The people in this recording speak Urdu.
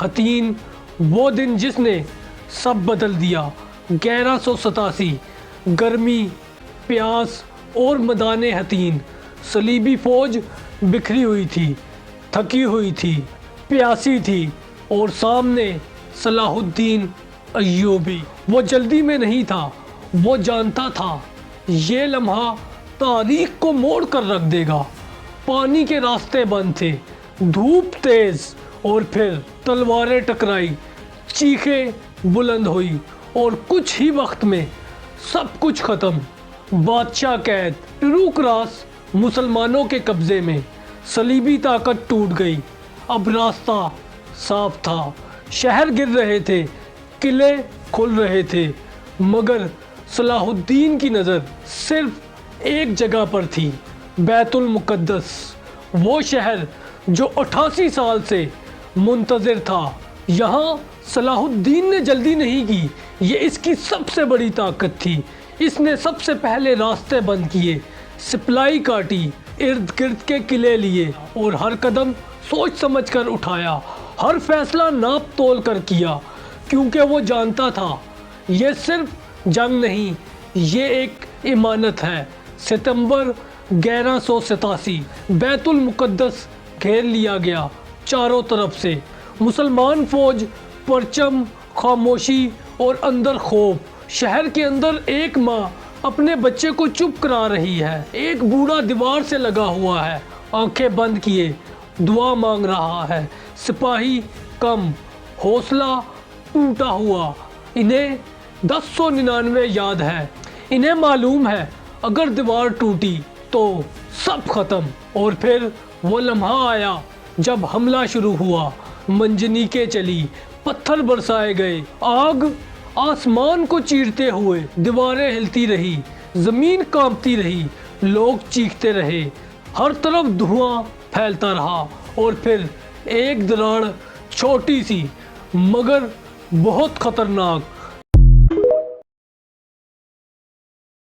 حتین وہ دن جس نے سب بدل دیا۔ 1187 گرمی، پیاس اور میدان حتین۔ صلیبی فوج بکھری ہوئی تھی، تھکی ہوئی تھی، پیاسی تھی، اور سامنے صلاح الدین ایوبی۔ وہ جلدی میں نہیں تھا، وہ جانتا تھا یہ لمحہ تاریخ کو موڑ کر رکھ دے گا۔ پانی کے راستے بند تھے، دھوپ تیز، اور پھر تلواریں ٹکرائی، چیخیں بلند ہوئی، اور کچھ ہی وقت میں سب کچھ ختم۔ بادشاہ قید، ٹروکراس مسلمانوں کے قبضے میں۔ صلیبی طاقت ٹوٹ گئی، اب راستہ صاف تھا۔ شہر گر رہے تھے، قلعے کھل رہے تھے، مگر صلاح الدین کی نظر صرف ایک جگہ پر تھی، بیت المقدس۔ وہ شہر جو 88 سال سے منتظر تھا۔ یہاں صلاح الدین نے جلدی نہیں کی، یہ اس کی سب سے بڑی طاقت تھی۔ اس نے سب سے پہلے راستے بند کیے، سپلائی کاٹی، ارد گرد کے قلعے لیے، اور ہر قدم سوچ سمجھ کر اٹھایا، ہر فیصلہ ناپ تول کر کیا، کیونکہ وہ جانتا تھا یہ صرف جنگ نہیں، یہ ایک امانت ہے۔ ستمبر 1187 بیت المقدس گھیر لیا گیا چاروں طرف سے۔ مسلمان فوج، پرچم، خاموشی اور اندر خوف۔ شہر کے اندر ایک ماں اپنے بچے کو چپ کرا رہی ہے، ایک بوڑھا دیوار سے لگا ہوا ہے، آنکھیں بند کیے دعا مانگ رہا ہے۔ سپاہی کم، حوصلہ ٹوٹا ہوا۔ انہیں 1099 یاد ہے، انہیں معلوم ہے اگر دیوار ٹوٹی تو سب ختم۔ اور پھر وہ لمحہ آیا جب حملہ شروع ہوا، منجنیقیں چلی، پتھر برسائے گئے، آگ آسمان کو چیرتے ہوئے، دیواریں ہلتی رہی، زمین کانپتی رہی، لوگ چیختے رہے، ہر طرف دھواں پھیلتا رہا، اور پھر ایک دراڑ، چھوٹی سی مگر بہت خطرناک،